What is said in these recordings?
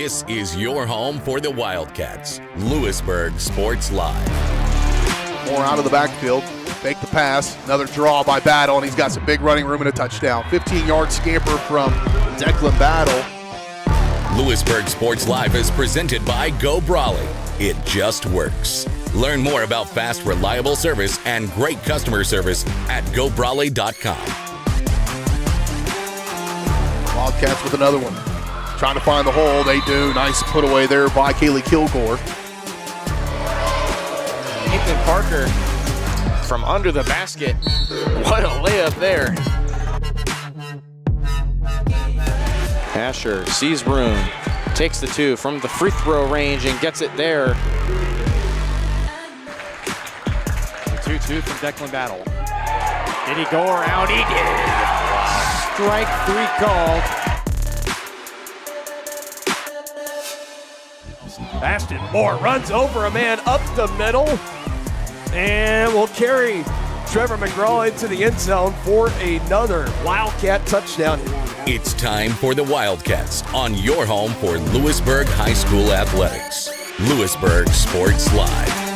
This is your home for the Wildcats. Louisburg Sports Live. More out of the backfield. Fake the pass. Another draw by Battle, and he's got some big running room and a touchdown. 15-yard scamper from Declan Battle. Louisburg Sports Live is presented by Go Brawley. It just works. Learn more about fast, reliable service and great customer service at gobrawley.com. Wildcats with another one. Trying to find the hole. They do. Nice put away there by Kaylee Kilgore. Ethan Parker from under the basket. What a layup there. Asher sees room, takes the two from the free throw range and gets it there. The 2-2 from Declan Battle. Did he go around? He did. Wow. Strike three called. Ashton Moore runs over a man up the middle and will carry Trevor McGraw into the end zone for another Wildcat touchdown. It's time for the Wildcats on your home for Louisburg High School Athletics. Louisburg Sports Live.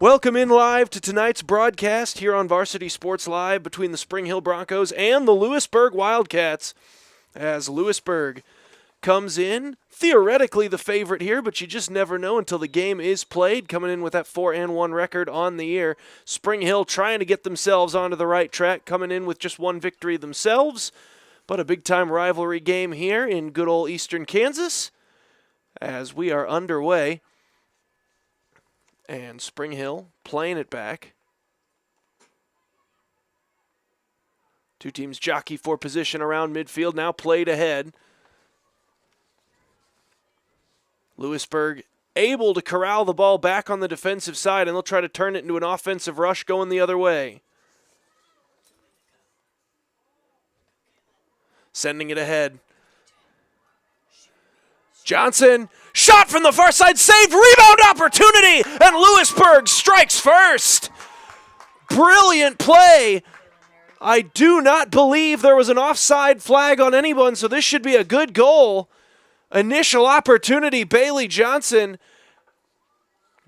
Welcome in live to tonight's broadcast here on Varsity Sports Live between the Spring Hill Broncos and the Louisburg Wildcats, as Louisburg comes in, theoretically the favorite here, but you just never know until the game is played, coming in with that 4-1 record on the year. Spring Hill trying to get themselves onto the right track, coming in with just one victory themselves, but a big-time rivalry game here in good old Eastern Kansas as we are underway. And Spring Hill playing it back. Two teams jockey for position around midfield, now played ahead. Louisburg able to corral the ball back on the defensive side, and they'll try to turn it into an offensive rush going the other way. Sending it ahead. Johnson, shot from the far side, saved, rebound opportunity, and Louisburg strikes first. Brilliant play. I do not believe there was an offside flag on anyone, so this should be a good goal. Initial opportunity, Bailey Johnson.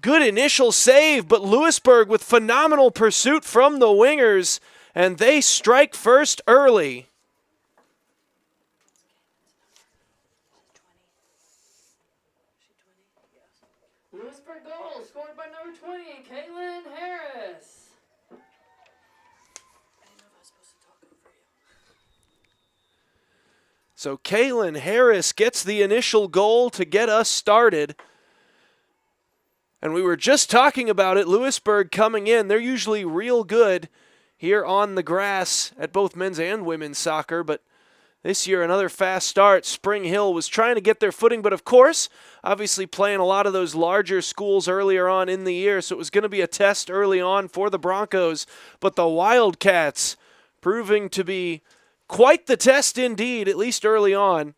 Good initial save, but Louisburg with phenomenal pursuit from the wingers, and they strike first early. Louisburg goal scored by number 20, Kaylin Harris. So Kaylin Harris gets the initial goal to get us started. And we were just talking about it, Louisburg coming in. They're usually real good here on the grass at both men's and women's soccer, but this year, another fast start. Spring Hill was trying to get their footing, but of course, obviously playing a lot of those larger schools earlier on in the year, so it was going to be a test early on for the Broncos. But the Wildcats proving to be quite the test indeed, at least early on.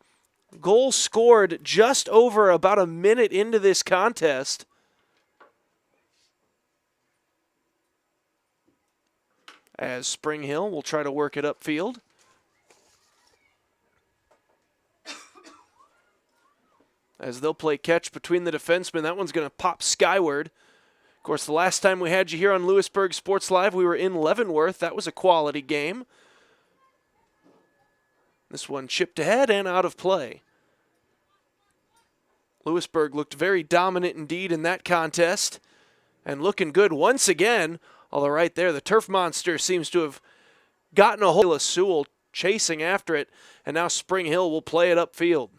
Goal scored just over about a minute into this contest. As Spring Hill will try to work it upfield. As they'll play catch between the defensemen. That one's going to pop skyward. Of course, the last time we had you here on Louisburg Sports Live, we were in Leavenworth. That was a quality game. This one chipped ahead and out of play. Louisburg looked very dominant indeed in that contest. And looking good once again. Although right there, the Turf Monster seems to have gotten a hold of Sewell chasing after it. And now Spring Hill will play it upfield.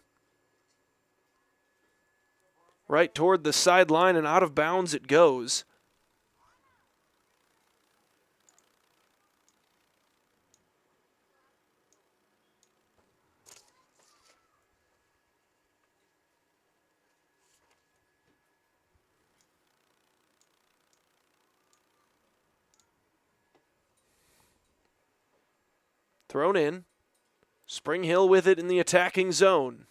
Right toward the sideline and out of bounds it goes. Thrown in. Spring Hill with it in the attacking zone.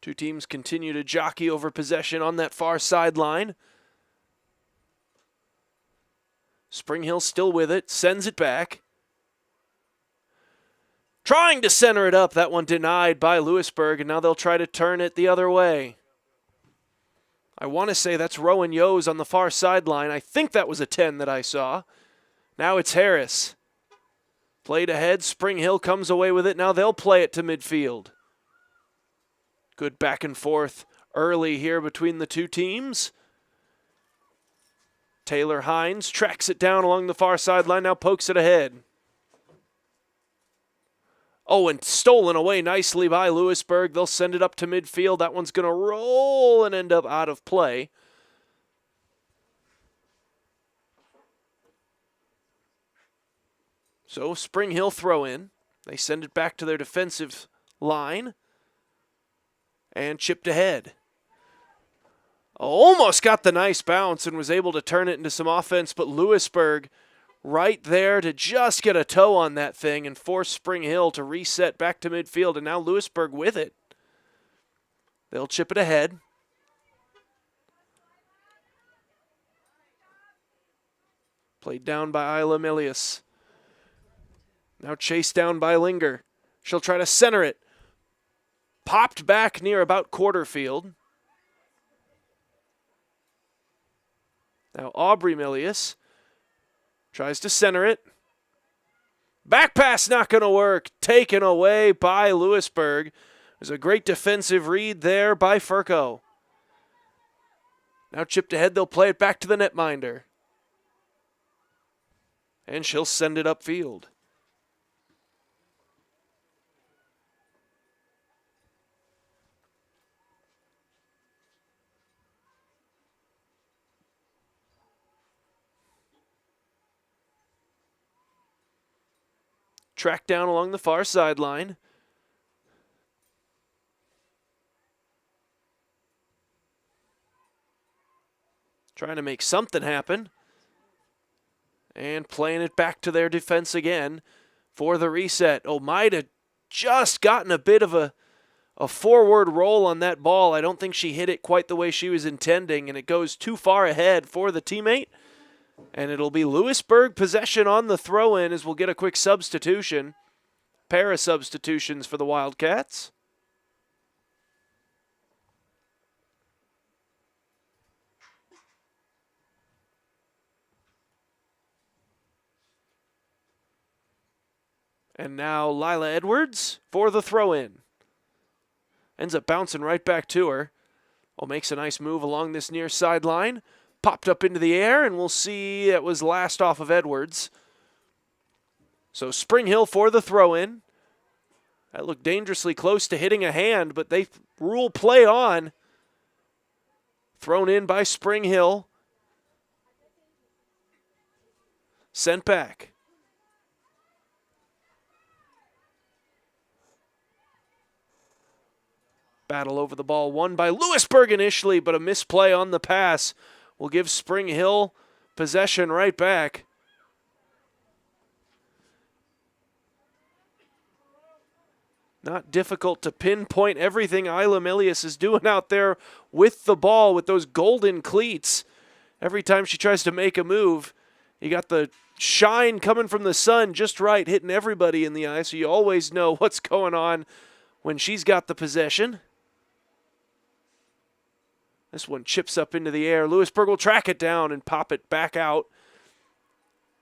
Two teams continue to jockey over possession on that far sideline. Spring Hill still with it, sends it back. Trying to center it up, that one denied by Louisburg, and now they'll try to turn it the other way. I want to say that's Rowan Yos on the far sideline. I think that was a 10 that I saw. Now it's Harris. Played ahead, Spring Hill comes away with it. Now they'll play it to midfield. Good back and forth early here between the two teams. Taylor Hines tracks it down along the far sideline, now pokes it ahead. Oh, and stolen away nicely by Louisburg. They'll send it up to midfield. That one's going to roll and end up out of play. So Spring Hill throw in. They send it back to their defensive line. And chipped ahead. Almost got the nice bounce and was able to turn it into some offense, but Louisburg right there to just get a toe on that thing and force Spring Hill to reset back to midfield, and now Louisburg with it. They'll chip it ahead. Played down by Isla Milius. Now chased down by Linger. She'll try to center it. Popped back near about quarter field. Now Aubrey Milius tries to center it. Back pass not going to work. Taken away by Louisburg. There's a great defensive read there by Furco. Now chipped ahead. They'll play it back to the netminder. And she'll send it upfield. Track down along the far sideline. Trying to make something happen. And playing it back to their defense again for the reset. Oh, might have just gotten a bit of a forward roll on that ball. I don't think she hit it quite the way she was intending, and it goes too far ahead for the teammate. And it'll be Louisburg possession on the throw-in as we'll get a quick substitution. Pair of substitutions for the Wildcats. And now Lila Edwards for the throw-in. Ends up bouncing right back to her. Oh, makes a nice move along this near sideline. Popped up into the air, and we'll see it was last off of Edwards. So Spring Hill for the throw-in. That looked dangerously close to hitting a hand, but they rule play on. Thrown in by Spring Hill. Sent back. Battle over the ball won by Louisburg initially, but a misplay on the pass will give Spring Hill possession right back. Not difficult to pinpoint everything Isla Milius is doing out there with the ball with those golden cleats. Every time she tries to make a move, you got the shine coming from the sun just right, hitting everybody in the eye, so you always know what's going on when she's got the possession. This one chips up into the air. Louisburg will track it down and pop it back out.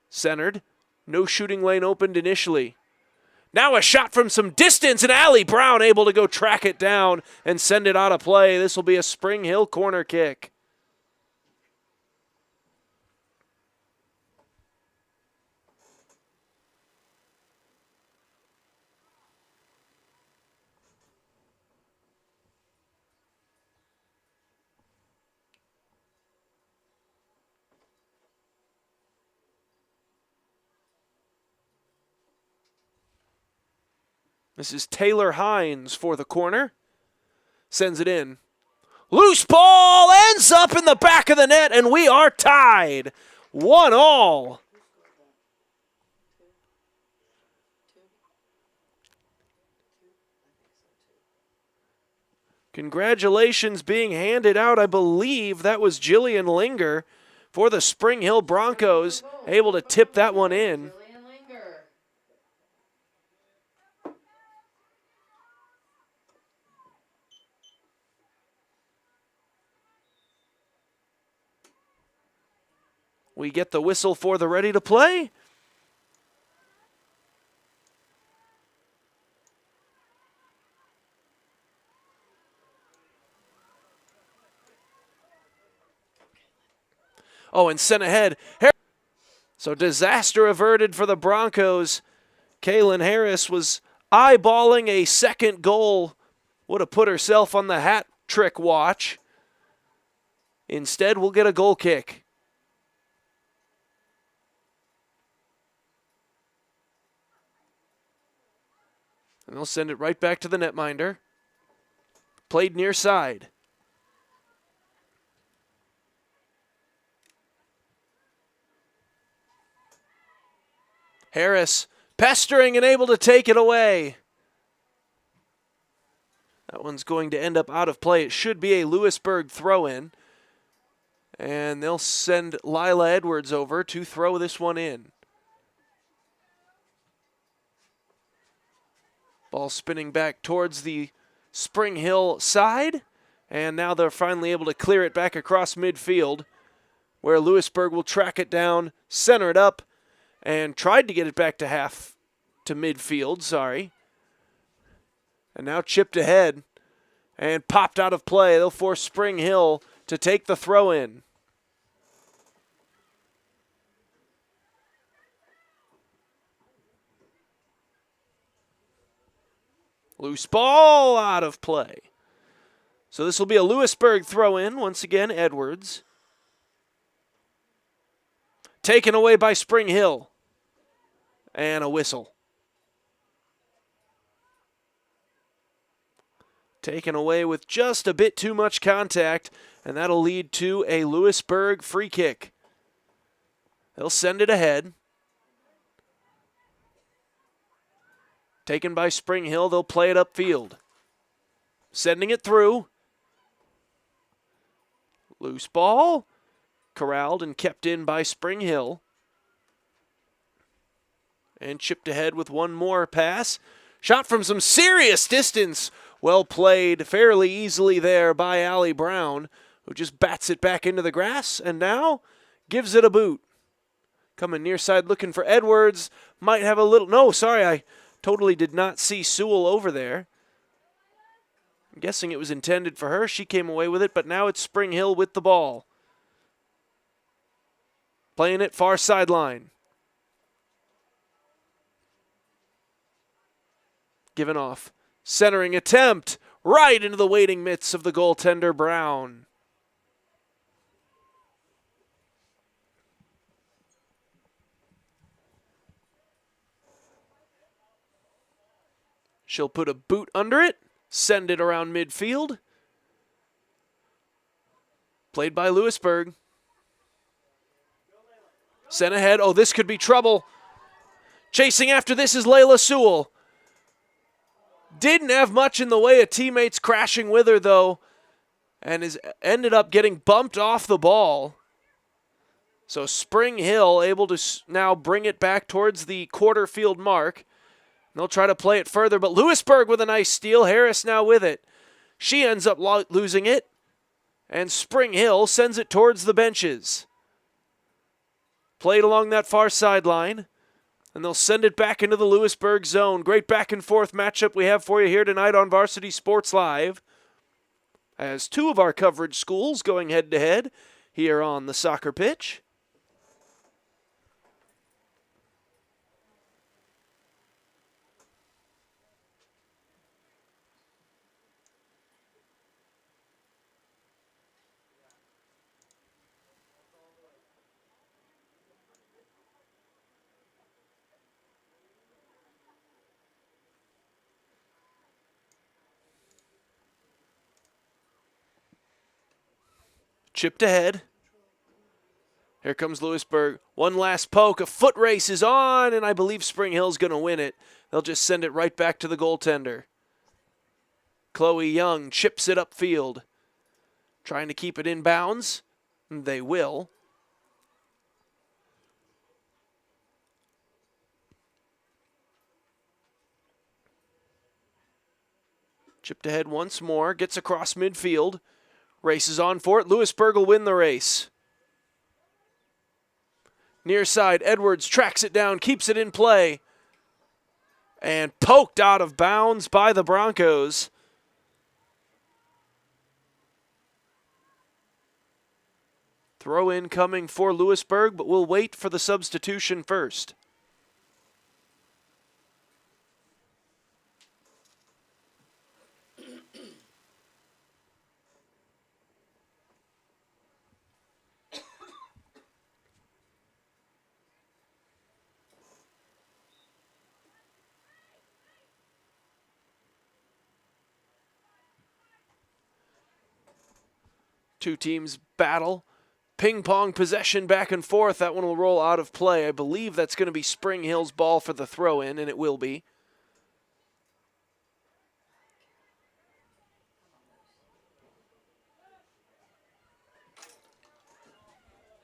Centered. No shooting lane opened initially. Now a shot from some distance, and Allie Brown able to go track it down and send it out of play. This will be a Spring Hill corner kick. This is Taylor Hines for the corner. Sends it in. Loose ball ends up in the back of the net, and we are tied. 1-1. Congratulations being handed out. I believe that was Jillian Linger for the Spring Hill Broncos, able to tip that one in. Jillian Linger. We get the whistle for the ready to play. Oh, and sent ahead. So disaster averted for the Broncos. Kaylin Harris was eyeballing a second goal. Would have put herself on the hat trick watch. Instead, we'll get a goal kick. And they'll send it right back to the netminder. Played near side. Harris pestering and able to take it away. That one's going to end up out of play. It should be a Louisburg throw-in. And they'll send Lila Edwards over to throw this one in. Ball spinning back towards the Spring Hill side. And now they're finally able to clear it back across midfield, where Louisburg will track it down, center it up, and tried to get it back to midfield, And now chipped ahead and popped out of play. They'll force Spring Hill to take the throw in. Loose ball out of play. So this will be a Louisburg throw in. Once again, Edwards. Taken away by Spring Hill. And a whistle. Taken away with just a bit too much contact, and that'll lead to a Louisburg free kick. They'll send it ahead. Taken by Spring Hill, they'll play it upfield. Sending it through. Loose ball. Corralled and kept in by Spring Hill. And chipped ahead with one more pass. Shot from some serious distance. Well played fairly easily there by Allie Brown, who just bats it back into the grass and now gives it a boot. Coming near side looking for Edwards. Might have a little... No, sorry, I totally did not see Sewell over there. I'm guessing it was intended for her. She came away with it, but now it's Spring Hill with the ball. Playing it far sideline. Given off. Centering attempt right into the waiting mitts of the goaltender, Brown. She'll put a boot under it, send it around midfield. Played by Louisburg. Sent ahead. Oh, this could be trouble. Chasing after this is Layla Sewell. Didn't have much in the way of teammates crashing with her, though, and has ended up getting bumped off the ball. So Spring Hill able to now bring it back towards the quarter field mark. They'll try to play it further, but Louisburg with a nice steal. Harris now with it. She ends up losing it, and Spring Hill sends it towards the benches. Played along that far sideline. And they'll send it back into the Louisburg zone. Great back and forth matchup we have for you here tonight on Varsity Sports Live. As two of our coverage schools going head to head here on the soccer pitch. Chipped ahead. Here comes Louisburg. One last poke. A foot race is on, and I believe Spring Hill's going to win it. They'll just send it right back to the goaltender. Chloe Young chips it upfield. Trying to keep it in bounds. They will. Chipped ahead once more. Gets across midfield. Races on for it. Louisburg will win the race. Near side, Edwards tracks it down, keeps it in play. And poked out of bounds by the Broncos. Throw in coming for Louisburg, but we'll wait for the substitution first. Two teams battle. Ping pong possession back and forth. That one will roll out of play. I believe that's going to be Spring Hill's ball for the throw in, and it will be.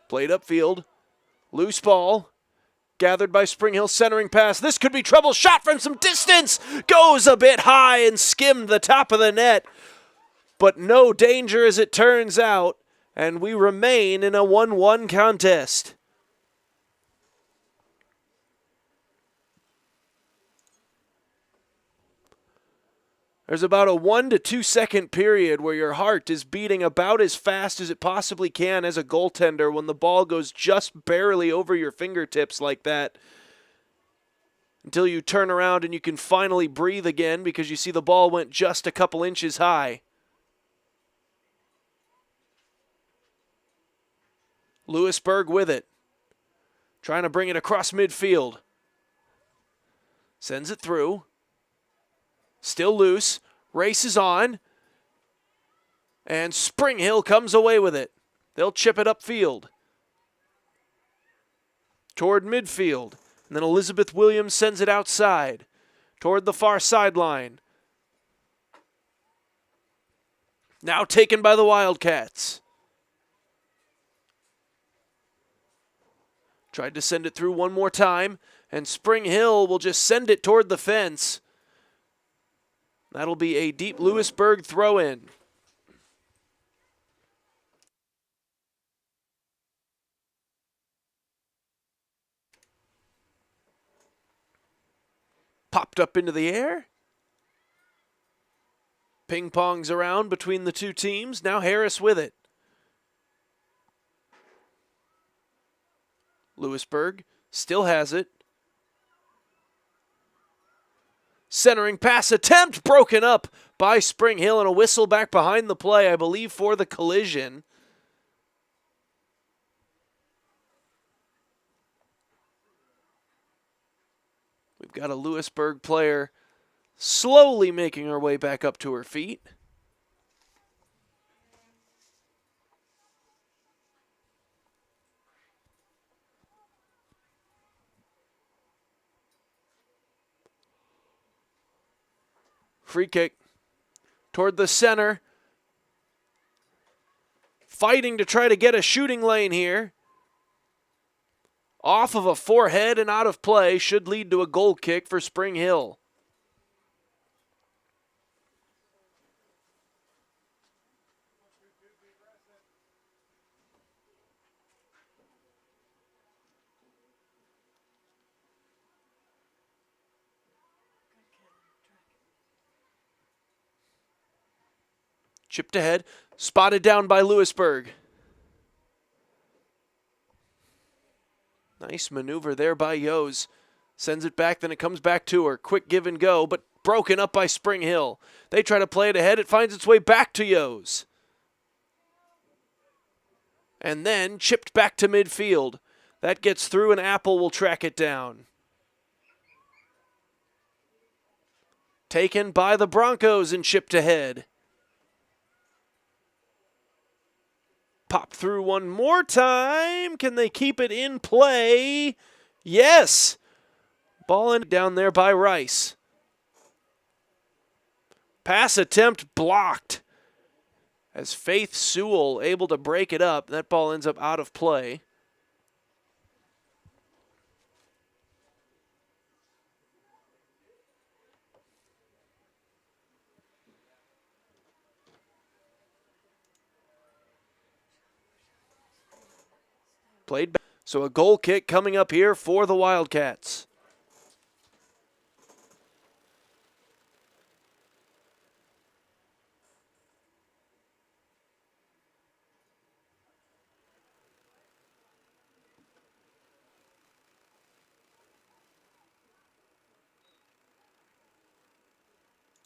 Played upfield. Loose ball. Gathered by Spring Hill, centering pass. This could be trouble. Shot from some distance. Goes a bit high and skimmed the top of the net. But no danger as it turns out, and we remain in a 1-1 contest. There's about a 1 to 2 second period where your heart is beating about as fast as it possibly can as a goaltender when the ball goes just barely over your fingertips like that, until you turn around and you can finally breathe again because you see the ball went just a couple inches high. Louisburg with it. Trying to bring it across midfield. Sends it through. Still loose. Races on. And Spring Hill comes away with it. They'll chip it upfield. Toward midfield. And then Elizabeth Williams sends it outside. Toward the far sideline. Now taken by the Wildcats. Tried to send it through one more time, and Spring Hill will just send it toward the fence. That'll be a deep Louisburg throw-in. Popped up into the air. Ping-pongs around between the two teams. Now Harris with it. Louisburg still has it. Centering pass attempt broken up by Spring Hill, and a whistle back behind the play, I believe, for the collision. We've got a Louisburg player slowly making her way back up to her feet. Free kick toward the center. Fighting to try to get a shooting lane here. Off of a forehead and out of play. Should lead to a goal kick for Spring Hill. Chipped ahead, spotted down by Louisburg. Nice maneuver there by Yos. Sends it back, then it comes back to her. Quick give and go, but broken up by Spring Hill. They try to play it ahead. It finds its way back to Yos. And then chipped back to midfield. That gets through, and Apple will track it down. Taken by the Broncos and chipped ahead. Pop through one more time. Can they keep it in play? Yes. Ball in down there by Rice. Pass attempt blocked as Faith Sewell able to break it up. That ball ends up out of play. Played back. So a goal kick coming up here for the Wildcats.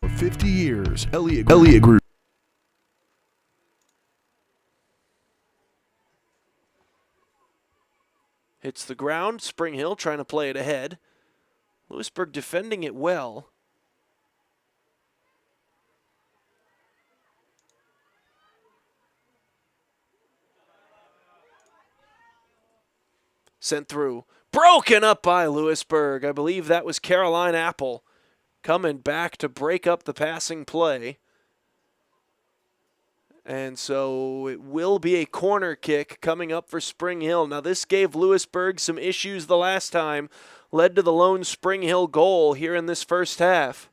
For 50 years, Elliott Group. Hits the ground. Spring Hill trying to play it ahead. Louisburg defending it well. Sent through. Broken up by Louisburg. I believe that was Caroline Apple coming back to break up the passing play. And so it will be a corner kick coming up for Spring Hill. Now this gave Louisburg some issues the last time. Led to the lone Spring Hill goal here in this first half.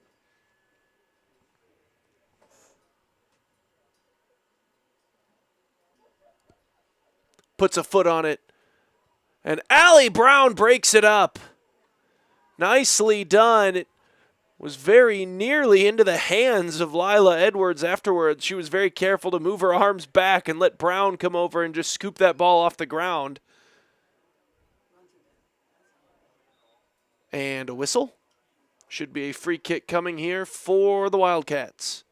Puts a foot on it. And Allie Brown breaks it up. Nicely done. It was very nearly into the hands of Lila Edwards afterwards. She was very careful to move her arms back and let Brown come over and just scoop that ball off the ground. And a whistle. Should be a free kick coming here for the Wildcats.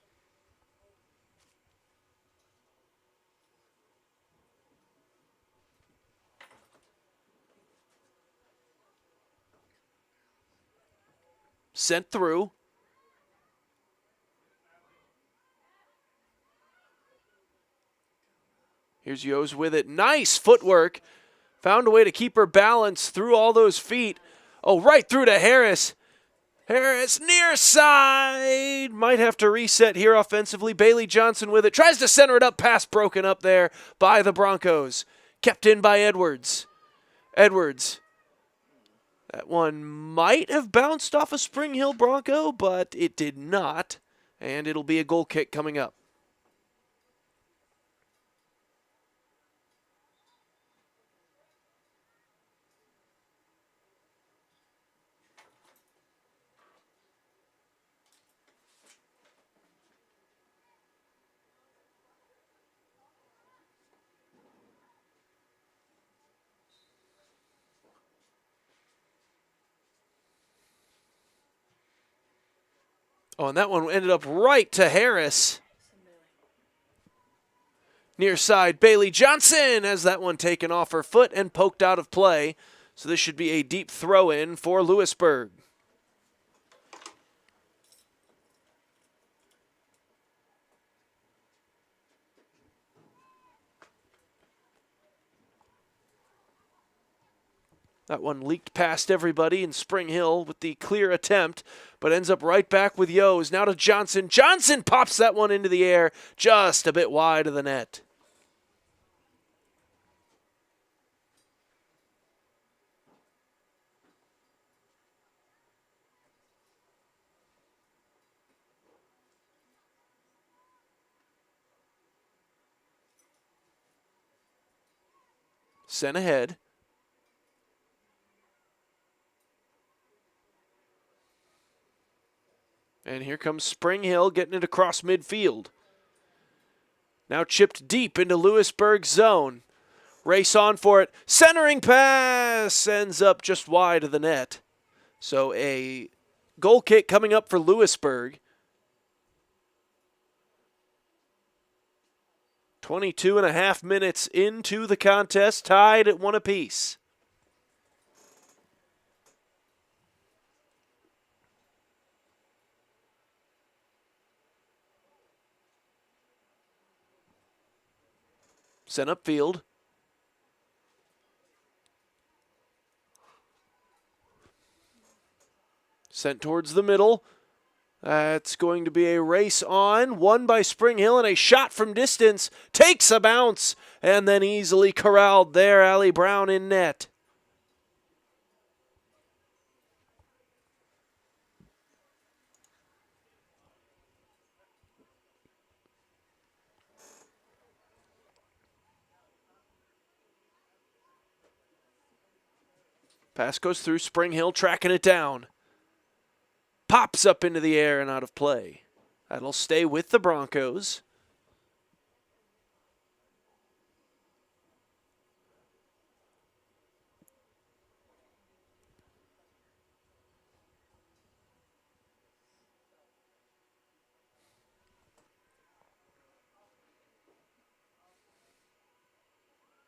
Sent through. Here's Yos with it. Nice footwork. Found a way to keep her balance through all those feet. Oh, right through to Harris. Harris near side. Might have to reset here offensively. Bailey Johnson with it. Tries to center it up. Pass broken up there by the Broncos. Kept in by Edwards. Edwards. That one might have bounced off a Spring Hill Bronco, but it did not. And it'll be a goal kick coming up. Oh, and that one ended up right to Harris. Near side, Bailey Johnson has that one taken off her foot and poked out of play. So this should be a deep throw in for Louisburg. That one leaked past everybody, and Spring Hill with the clear attempt, but ends up right back with Yos. Now to Johnson. Johnson pops that one into the air, just a bit wide of the net. Sent ahead. And here comes Spring Hill getting it across midfield. Now chipped deep into Louisburg's zone. Race on for it. Centering pass ends up just wide of the net. So a goal kick coming up for Louisburg. 22.5 minutes into the contest, tied at 1 apiece. Sent upfield. Sent towards the middle. That's going to be a race on, won by Spring Hill, and a shot from distance takes a bounce and then easily corralled there. Allie Brown in net. Pass goes through, Spring Hill tracking it down. Pops up into the air and out of play. That'll stay with the Broncos.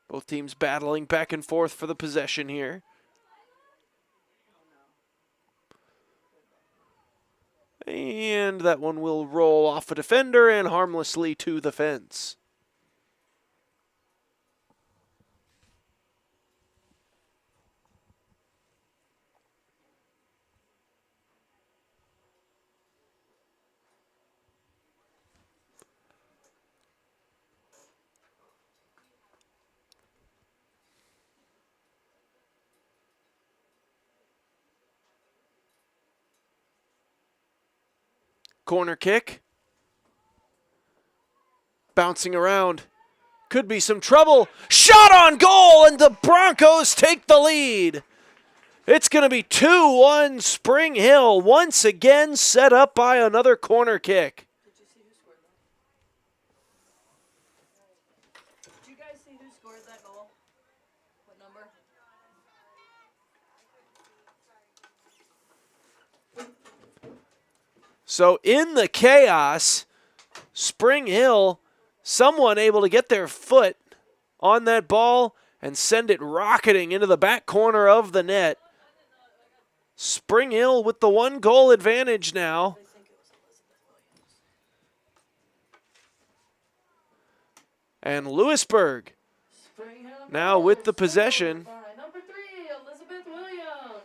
Both teams battling back and forth for the possession here. And that one will roll off a defender and harmlessly to the fence. Corner kick. Bouncing around. Could be some trouble. Shot on goal, and the Broncos take the lead. It's going to be 2-1 Spring Hill, once again set up by another corner kick. Did you see who scored that? Did you guys see who scored that goal? What number? So in the chaos, Spring Hill, someone able to get their foot on that ball and send it rocketing into the back corner of the net. Spring Hill with the 1-goal advantage now. And Louisburg now with the possession. Number 3, Elizabeth Williams.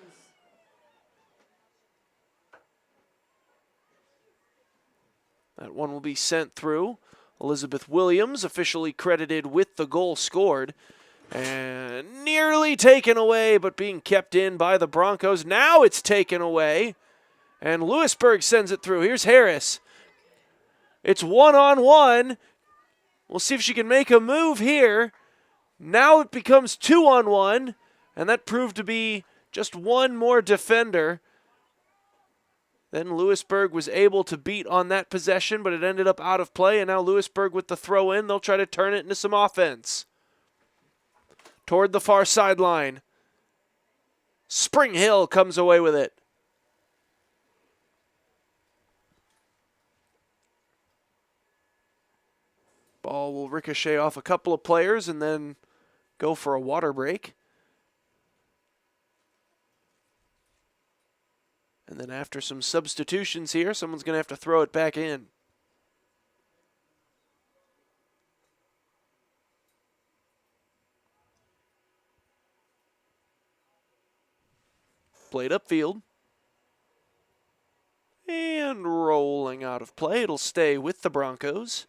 That one will be sent through. Elizabeth Williams officially credited with the goal scored. And nearly taken away, but being kept in by the Broncos. Now it's taken away. And Louisburg sends it through. Here's Harris. It's 1-on-1. We'll see if she can make a move here. Now it becomes 2-on-1. And that proved to be just one more defender. Then Louisburg was able to beat on that possession, but it ended up out of play. And now Louisburg with the throw in. They'll try to turn it into some offense. Toward the far sideline. Spring Hill comes away with it. Ball will ricochet off a couple of players and then go for a water break. And then after some substitutions here, someone's going to have to throw it back in. Played upfield. And rolling out of play. It'll stay with the Broncos.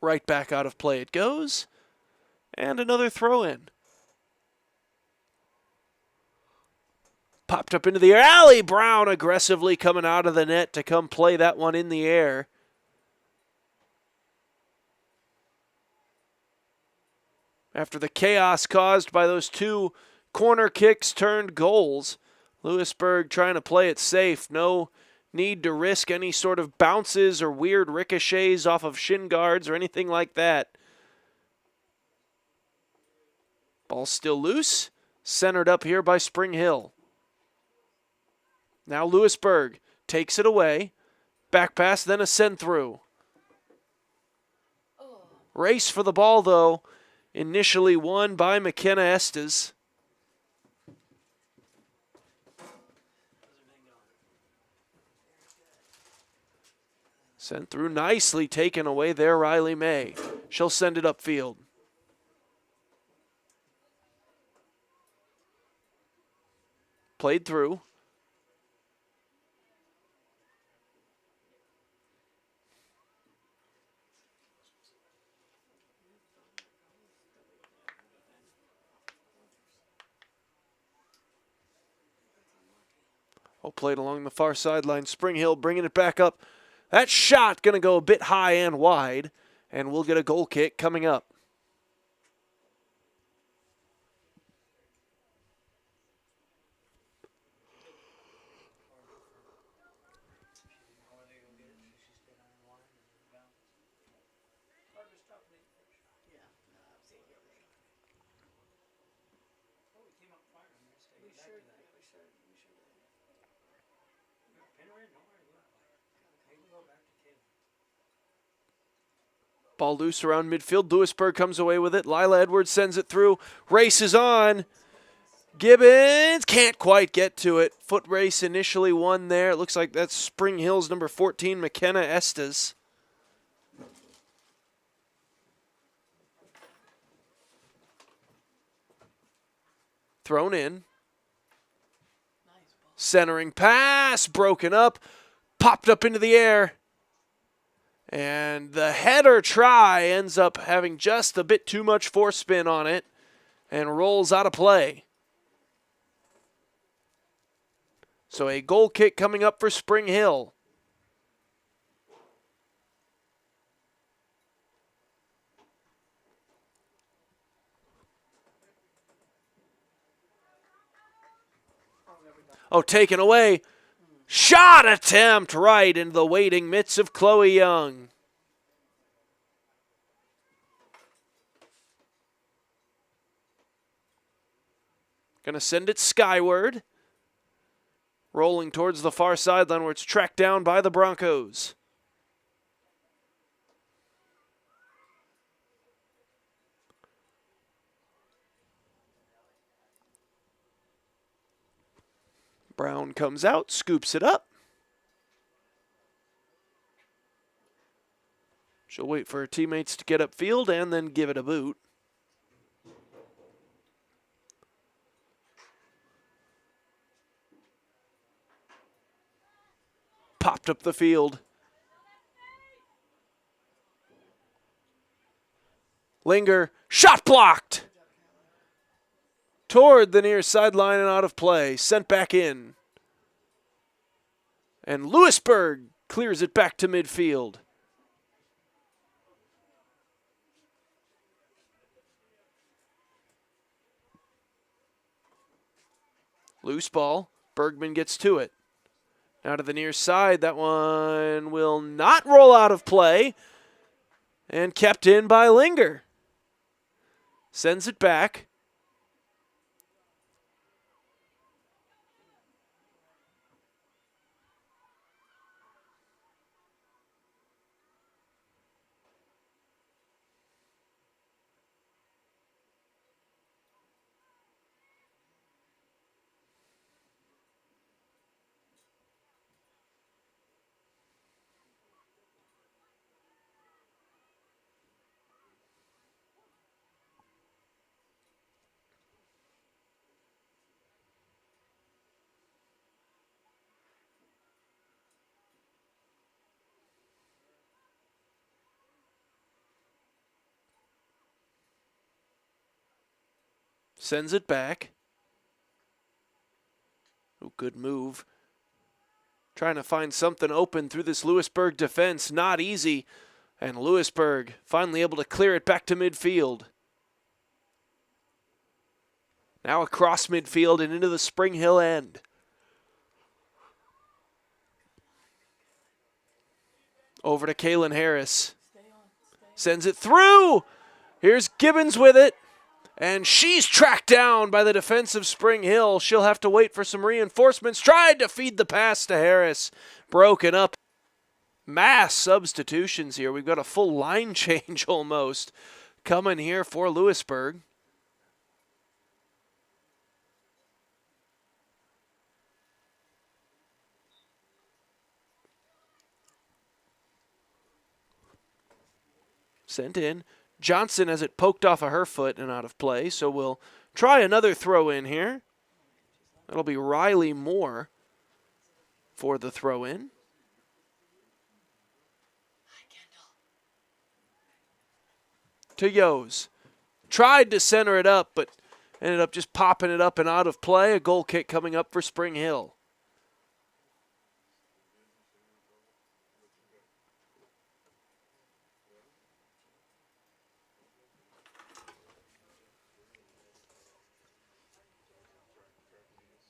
Right back out of play it goes. And another throw in. Popped up into the air. Allie Brown aggressively coming out of the net to come play that one in the air. After the chaos caused by those two corner kicks turned goals, Louisburg trying to play it safe. No need to risk any sort of bounces or weird ricochets off of shin guards or anything like that. Ball still loose. Centered up here by Spring Hill. Now Louisburg takes it away. Back pass, then a send through. Race for the ball, though. Initially won by McKenna Estes. Sent through nicely, taken away there, Riley May. She'll send it upfield. Played through. Played along the far sideline. Spring Hill bringing it back up. That shot going to go a bit high and wide, and we'll get a goal kick coming up. Ball loose around midfield. Louisburg comes away with it. Lila Edwards sends it through. Race is on. Gibbons can't quite get to it. Foot race initially won there. It looks like that's Spring Hill's number 14, McKenna Estes. Thrown in. Centering pass. Broken up. Popped up into the air. And the header try ends up having just a bit too much force spin on it and rolls out of play. So a goal kick coming up for Spring Hill. Taken away. Shot attempt right into the waiting mitts of Chloe Young. Gonna send it skyward. Rolling towards the far sideline where it's tracked down by the Broncos. Brown comes out, scoops it up. She'll wait for her teammates to get upfield and then give it a boot. Popped up the field. Linger, shot blocked. Toward the near sideline and out of play. Sent back in. And Louisburg clears it back to midfield. Loose ball. Bergman gets to it. Now to the near side. That one will not roll out of play. And kept in by Linger. Sends it back. Sends it back. Oh, good move. Trying to find something open through this Louisburg defense. Not easy. And Louisburg finally able to clear it back to midfield. Now across midfield and into the Spring Hill end. Over to Kaylin Harris. Sends it through. Here's Gibbons with it. And she's tracked down by the defensive Spring Hill. She'll have to wait for some reinforcements. Tried to feed the pass to Harris. Broken up. Mass substitutions here. We've got a full line change almost coming here for Louisburg. Sent in. Johnson has it poked off of her foot and out of play, so we'll try another throw in here. That'll be Riley Moore for the throw in. To Yos. Tried to center it up, but ended up just popping it up and out of play. A goal kick coming up for Spring Hill.